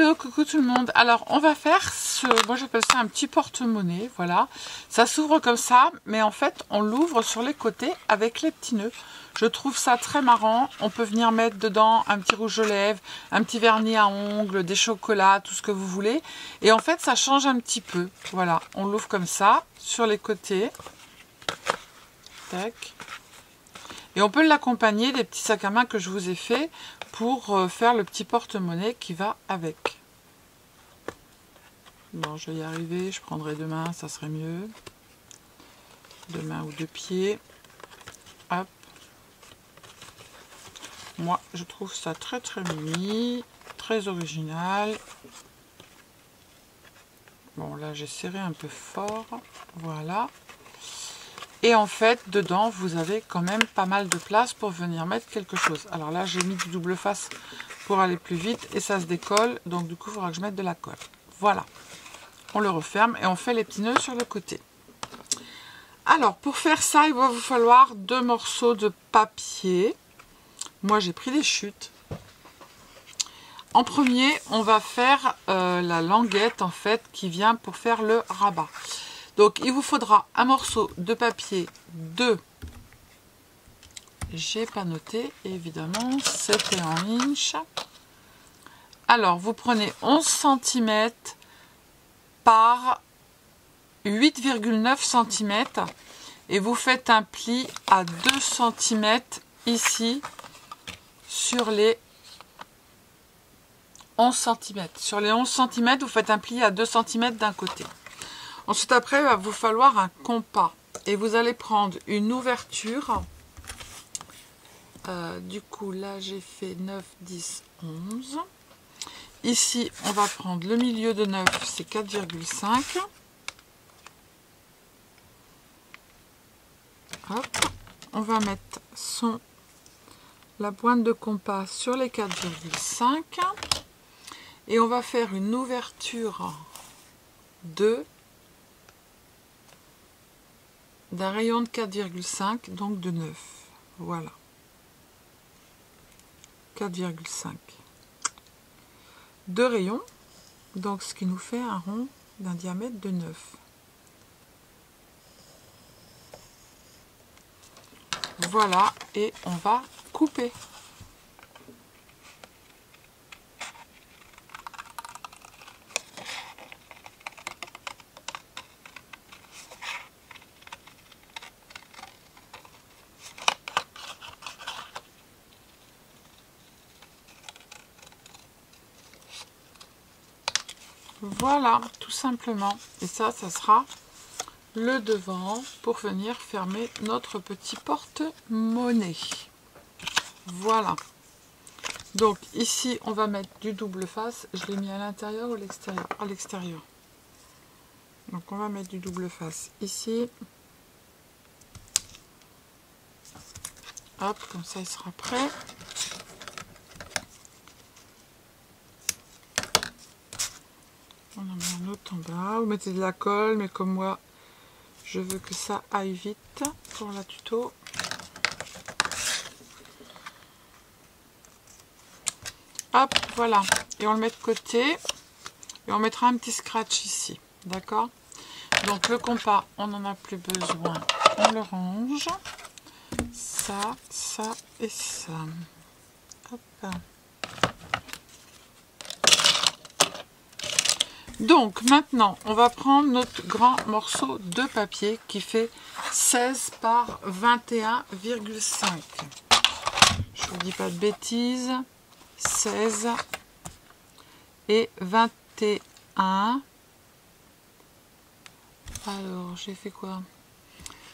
Hello, coucou tout le monde. Alors, on va faire ce, moi j'appelle ça un petit porte-monnaie, voilà. Ça s'ouvre comme ça, mais en fait, on l'ouvre sur les côtés avec les petits nœuds. Je trouve ça très marrant. On peut venir mettre dedans un petit rouge de lèvres, un petit vernis à ongles, des chocolats, tout ce que vous voulez. Et en fait, ça change un petit peu. Voilà, on l'ouvre comme ça, sur les côtés. Tac. Et on peut l'accompagner des petits sacs à main que je vous ai fait pour faire le petit porte-monnaie qui va avec. Bon, je vais y arriver, je prendrai deux mains, ça serait mieux. Deux mains ou deux pieds. Hop. Moi, je trouve ça très très mimi, très original. Bon, là, j'ai serré un peu fort. Voilà. Et en fait, dedans, vous avez quand même pas mal de place pour venir mettre quelque chose. Alors là, j'ai mis du double face pour aller plus vite et ça se décolle. Donc du coup, il faudra que je mette de la colle. Voilà. On le referme et on fait les petits nœuds sur le côté. Alors, pour faire ça, il va vous falloir 2 morceaux de papier. Moi, j'ai pris des chutes. En premier, on va faire la languette, en fait, qui vient pour faire le rabat. Donc, il vous faudra un morceau de papier de... J'ai pas noté, évidemment, c'était en inch. Alors, vous prenez 11 cm par 8,9 cm et vous faites un pli à 2 cm ici sur les 11 cm. Sur les 11 cm, vous faites un pli à 2 cm d'un côté. Ensuite, après, il va vous falloir un compas. Et vous allez prendre une ouverture. Du coup, là, j'ai fait 9, 10, 11. Ici, on va prendre le milieu de 9, c'est 4,5. Hop. On va mettre la pointe de compas sur les 4,5. Et on va faire une ouverture d'un rayon de 4,5, donc de 9. Voilà. 4,5. 2 rayons, donc ce qui nous fait un rond d'un diamètre de 9. Voilà, et on va couper. Voilà, tout simplement. Et ça sera le devant pour venir fermer notre petit porte-monnaie. Voilà. Donc ici, on va mettre du double face. Je l'ai mis à l'intérieur ou à l'extérieur? À l'extérieur. Donc on va mettre du double face ici. Hop, comme ça il sera prêt. On en met un autre en bas. Vous mettez de la colle, mais comme moi, je veux que ça aille vite pour la tuto. Hop, voilà. Et on le met de côté. Et on mettra un petit scratch ici. D'accord? Donc le compas, on n'en a plus besoin. On le range. Ça, ça et ça. Hop. Donc maintenant, on va prendre notre grand morceau de papier qui fait 16 par 21,5. Je vous dis pas de bêtises. 16 et 21. Alors, j'ai fait quoi?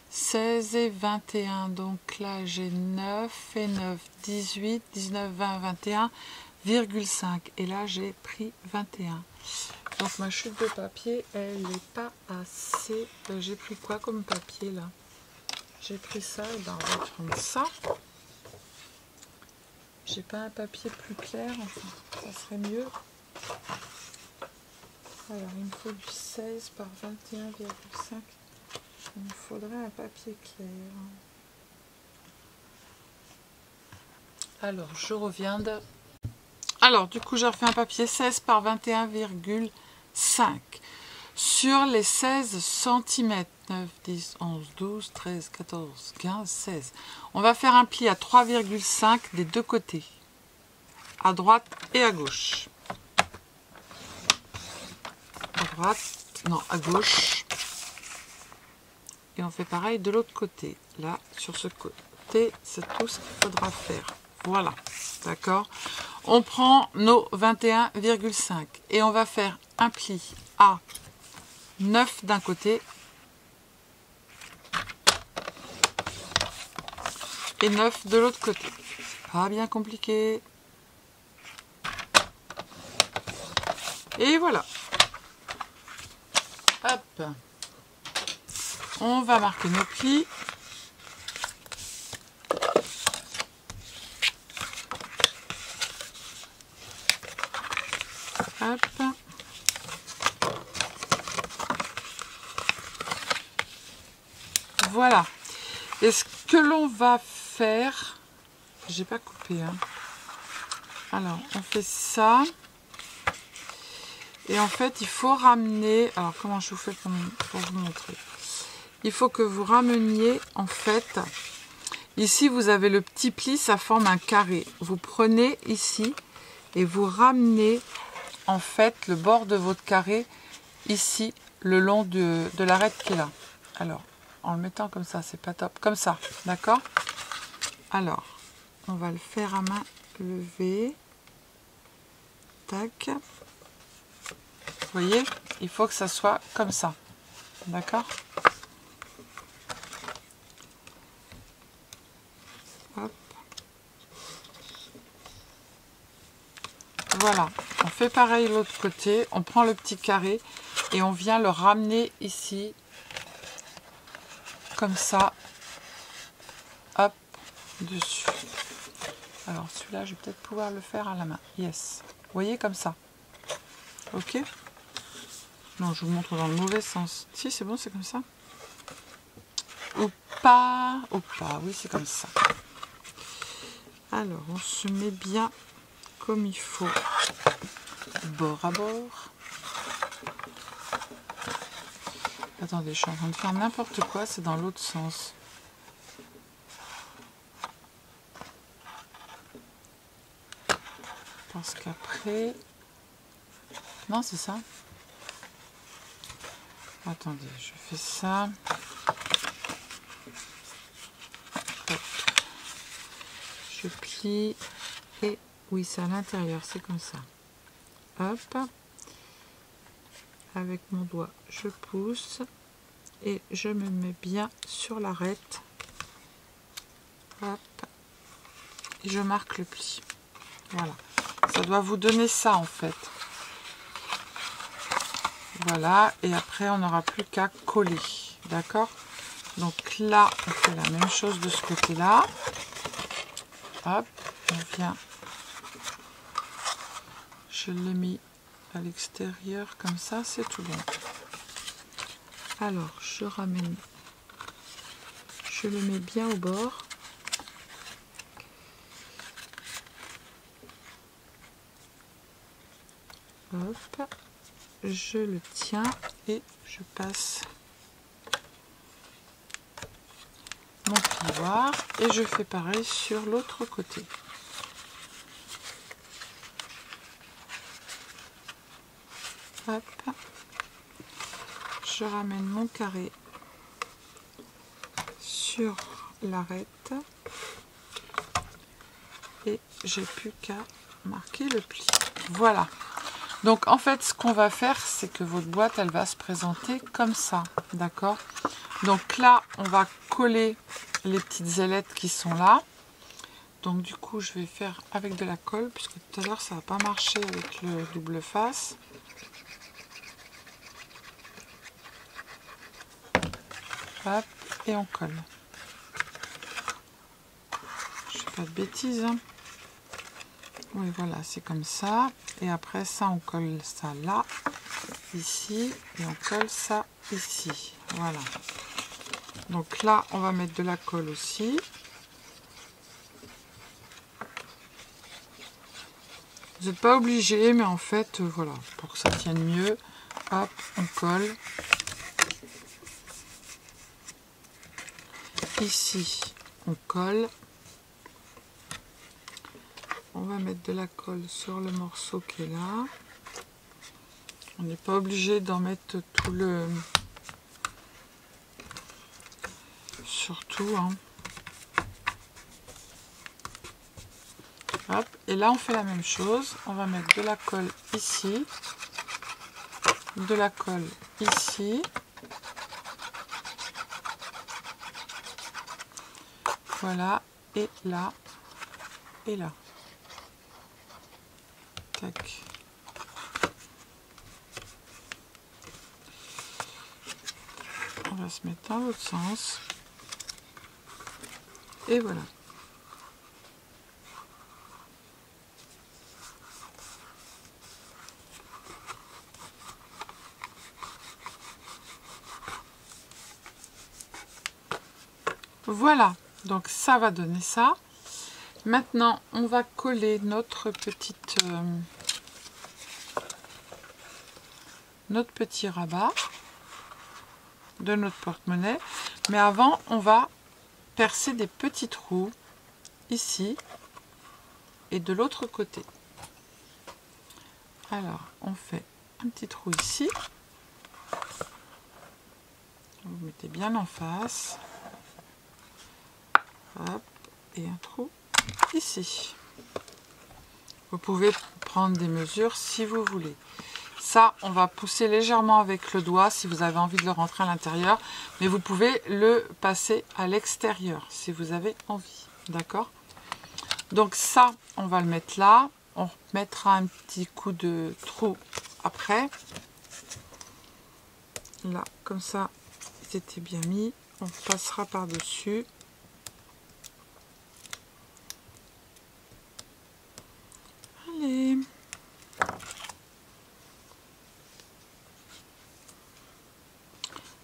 16 et 21. Donc là, j'ai 9 et 9, 18, 19, 20, 21,5. Et là, j'ai pris 21. Donc ma chute de papier, elle n'est pas assez. J'ai pris quoi comme papier là? J'ai pris ça, et ben on va prendre ça. J'ai pas un papier plus clair, enfin, ça serait mieux. Alors il me faut du 16 par 21,5. Il me faudrait un papier clair. Alors je reviens de... Alors, du coup, j'ai refait un papier 16 par 21,5 sur les 16 cm. 9, 10, 11, 12, 13, 14, 15, 16. On va faire un pli à 3,5 des deux côtés, à droite et à gauche. À droite, non, à gauche. Et on fait pareil de l'autre côté. Là, sur ce côté, c'est tout ce qu'il faudra faire. Voilà, d'accord. On prend nos 21,5 et on va faire un pli à 9 d'un côté et 9 de l'autre côté. Pas bien compliqué. Et voilà. Hop. On va marquer nos plis. Hop. Voilà. Et ce que l'on va faire, j'ai pas coupé, hein. Alors, on fait ça. Et en fait, il faut ramener... Alors, comment je vous fais pour vous montrer? Il faut que vous rameniez, en fait... Ici, vous avez le petit pli, ça forme un carré. Vous prenez ici et vous ramenez, en fait, le bord de votre carré ici, le long de l'arête qui est là. Alors, en le mettant comme ça, c'est pas top. Comme ça, d'accord? Alors, on va le faire à main levée. Tac. Vous voyez, il faut que ça soit comme ça. D'accord? Hop. Voilà. On fait pareil de l'autre côté. On prend le petit carré et on vient le ramener ici. Comme ça. Hop. Dessus. Alors celui-là, je vais peut-être pouvoir le faire à la main. Yes. Vous voyez, comme ça. Ok? Non, je vous montre dans le mauvais sens. Si, c'est bon, c'est comme ça. Ou pas. Ou pas. Oui, c'est comme ça. Alors, on se met bien comme il faut. Bord à bord. Attendez, je suis en train de faire n'importe quoi. C'est dans l'autre sens. Parce qu'après... Non, c'est ça. Attendez, je fais ça. Hop. Je plie et oui, c'est à l'intérieur, c'est comme ça. Hop. Avec mon doigt, je pousse et je me mets bien sur l'arête. Hop. Et je marque le pli. Voilà. Ça doit vous donner ça en fait. Voilà, et après on n'aura plus qu'à coller, d'accord? Donc là, on fait la même chose de ce côté-là. Hop, on vient. Je l'ai mis à l'extérieur comme ça, c'est tout bon. Alors, je ramène, je le mets bien au bord. Hop. Je le tiens et je passe mon plioir et je fais pareil sur l'autre côté. Hop. Je ramène mon carré sur l'arête et j'ai plus qu'à marquer le pli. Voilà. Donc en fait, ce qu'on va faire, c'est que votre boîte, elle va se présenter comme ça, d'accord? Donc là, on va coller les petites ailettes qui sont là. Donc du coup, je vais faire avec de la colle, puisque tout à l'heure, ça n'a pas marché avec le double face. Hop, et on colle. Je fais pas de bêtises, hein. Oui, voilà, c'est comme ça. Et après ça, on colle ça là, ici, et on colle ça ici. Voilà. Donc là, on va mettre de la colle aussi. Vous n'êtes pas obligé, mais en fait, voilà, pour que ça tienne mieux, hop, on colle. Ici, on colle. On va mettre de la colle sur le morceau qui est là. On n'est pas obligé d'en mettre tout le... Surtout, hein. Hop, et là on fait la même chose. On va mettre de la colle ici. De la colle ici. Voilà, et là, et là. Tac. On va se mettre dans l'autre sens. Et voilà. Voilà, donc ça va donner ça. Maintenant, on va coller notre petite... notre petit rabat de notre porte-monnaie. Mais avant, on va percer des petits trous ici et de l'autre côté. Alors, on fait un petit trou ici. Vous mettez bien en face. Hop, et un trou ici. Vous pouvez prendre des mesures si vous voulez. Ça, on va pousser légèrement avec le doigt si vous avez envie de le rentrer à l'intérieur. Mais vous pouvez le passer à l'extérieur si vous avez envie. D'accord? Donc ça, on va le mettre là. On mettra un petit coup de trou après. Là, comme ça, ils étaient bien mis. On passera par-dessus. Allez.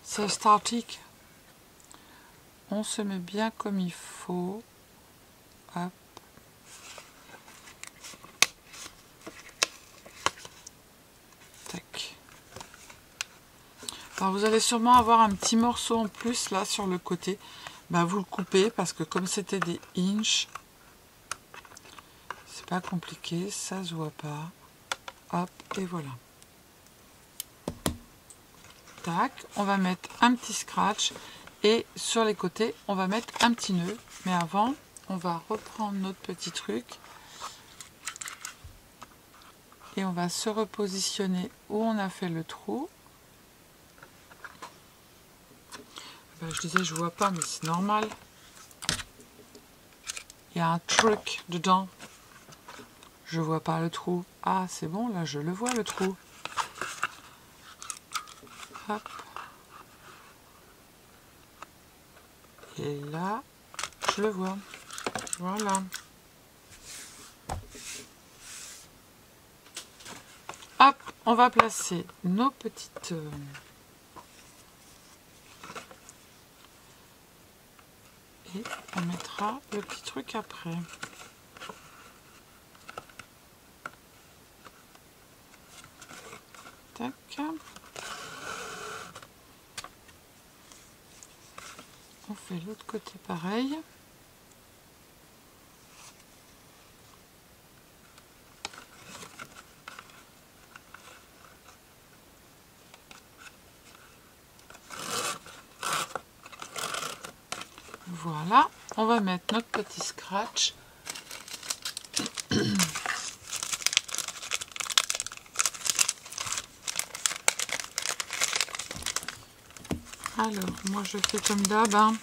C'est statique. On se met bien comme il faut. Hop. Tac. Alors vous allez sûrement avoir un petit morceau en plus là sur le côté. Ben, vous le coupez parce que comme c'était des inches, c'est pas compliqué, ça se voit pas. Hop, et voilà. Tac, on va mettre un petit scratch et sur les côtés on va mettre un petit nœud, mais avant on va reprendre notre petit truc et on va se repositionner où on a fait le trou. Ben, je disais je vois pas, mais c'est normal, il y a un truc dedans, je vois pas le trou. Ah c'est bon, là je le vois le trou. Hop. Et là, je le vois. Voilà. Hop, on va placer nos petites... Et on mettra le petit truc après. Tac. On fait l'autre côté pareil. Voilà, on va mettre notre petit scratch. Alors, moi je fais comme d'hab, hein.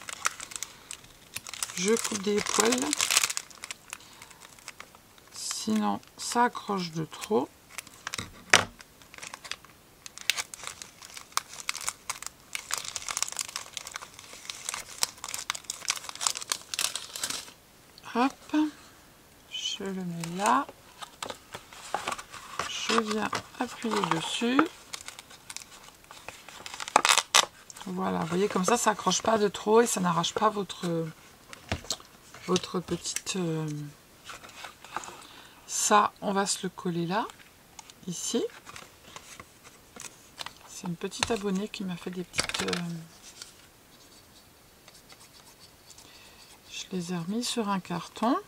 Je coupe des poils, sinon ça accroche de trop. Hop, je le mets là, je viens appuyer dessus. Voilà, vous voyez, comme ça accroche pas de trop et ça n'arrache pas votre petite ça, on va se le coller là, ici. C'est une petite abonnée qui m'a fait des petites... Je les ai remis sur un carton.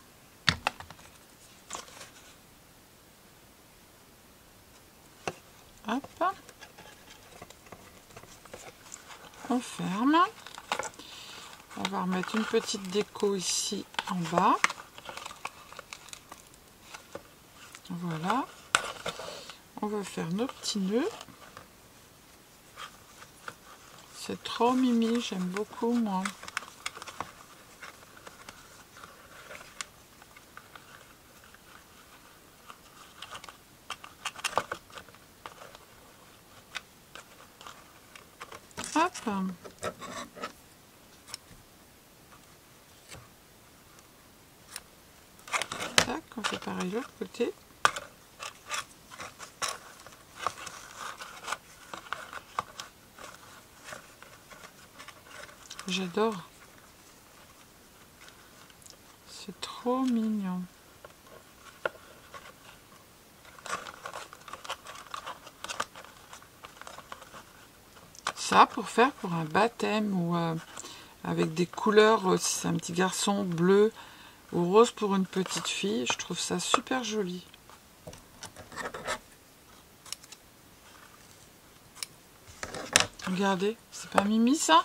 Hop. On ferme. On va remettre une petite déco ici en bas. Voilà. On va faire nos petits nœuds. C'est trop mimi, j'aime beaucoup moi. Hop. Tac, on fait pareil de l'autre côté. J'adore. C'est trop mignon. Ça, pour faire pour un baptême ou avec des couleurs, si c'est un petit garçon, bleu ou rose pour une petite fille, je trouve ça super joli. Regardez, c'est pas mimi ça?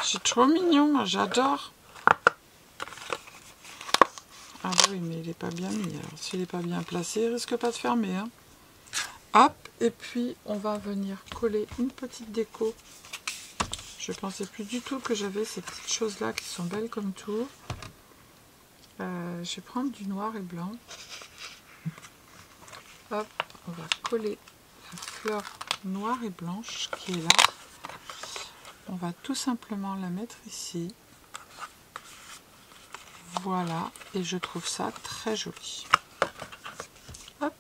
C'est trop mignon, j'adore. Ah bah oui, mais il est pas bien mis. Alors s'il est pas bien placé, il risque pas de fermer. Hein. Hop, et puis on va venir coller une petite déco. Je pensais plus du tout que j'avais ces petites choses là qui sont belles comme tout. Je vais prendre du noir et blanc. Hop, on va coller la fleur noire et blanche qui est là. On va tout simplement la mettre ici. Voilà, et je trouve ça très joli. Hop.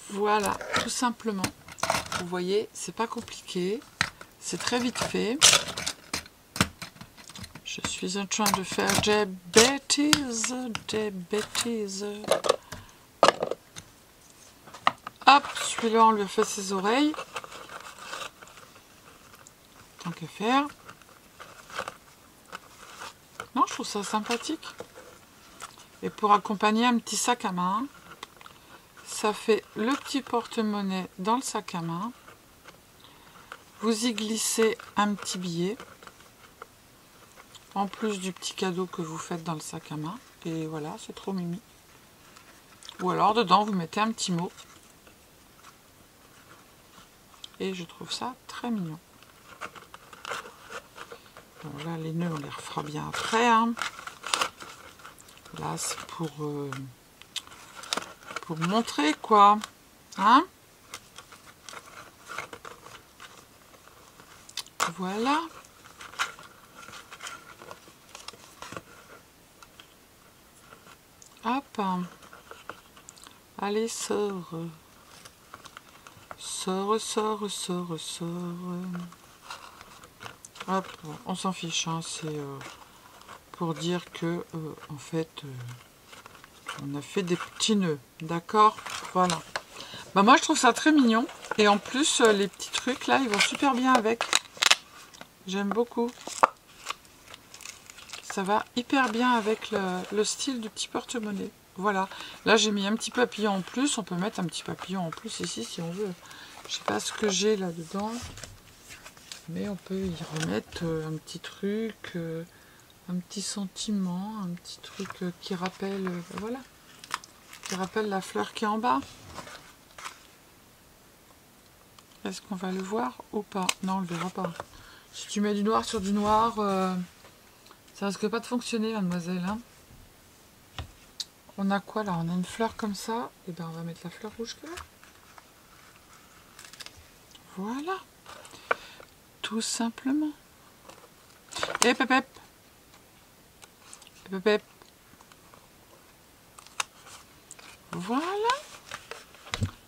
Voilà, tout simplement. Vous voyez, c'est pas compliqué. C'est très vite fait. Je suis en train de faire des bêtises. Des bêtises. Hop, celui-là, on lui a fait ses oreilles. Tant qu'à faire. Non, je trouve ça sympathique. Et pour accompagner un petit sac à main, ça fait le petit porte-monnaie dans le sac à main. Vous y glissez un petit billet. En plus du petit cadeau que vous faites dans le sac à main. Et voilà, c'est trop mimi. Ou alors dedans, vous mettez un petit mot. Et je trouve ça très mignon. Bon, là, les nœuds, on les refera bien après. Hein. Là, c'est pour montrer, quoi. Hein? Voilà. Hop. Allez, sors. Sors, sors, sors, sors. Hop, on s'en fiche, hein, c'est pour dire que, en fait, on a fait des petits nœuds, d'accord? Voilà. Bah moi, je trouve ça très mignon. Et en plus, les petits trucs, là, ils vont super bien avec. J'aime beaucoup. Ça va hyper bien avec le style du petit porte-monnaie. Voilà. Là, j'ai mis un petit papillon en plus. On peut mettre un petit papillon en plus ici, si on veut. Je sais pas ce que j'ai là-dedans. Mais on peut y remettre un petit truc, un petit sentiment, un petit truc qui rappelle, voilà, qui rappelle la fleur qui est en bas. Est-ce qu'on va le voir ou pas? Non, on le verra pas. Si tu mets du noir sur du noir, ça risque pas de fonctionner, mademoiselle. Hein. On a quoi là? On a une fleur comme ça. Et ben on va mettre la fleur rouge que là. Voilà. Tout simplement. Et pépép. Et pépép. Voilà.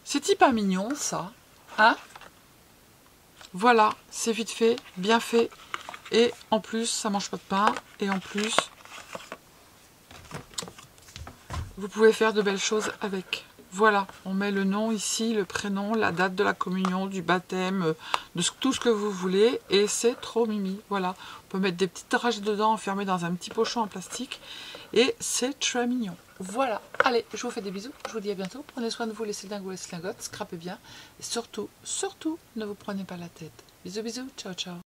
C'est pas mignon ça. Hein? Voilà, c'est vite fait, bien fait. Et en plus, ça mange pas de pain. Et en plus, vous pouvez faire de belles choses avec. Voilà, on met le nom ici, le prénom, la date de la communion, du baptême, de tout ce que vous voulez. Et c'est trop mimi. Voilà, on peut mettre des petites dragées dedans, enfermées dans un petit pochon en plastique. Et c'est très mignon. Voilà, allez, je vous fais des bisous. Je vous dis à bientôt. Prenez soin de vous, les slingos, les slingotes. Scrapez bien. Et surtout, surtout, ne vous prenez pas la tête. Bisous, bisous. Ciao, ciao.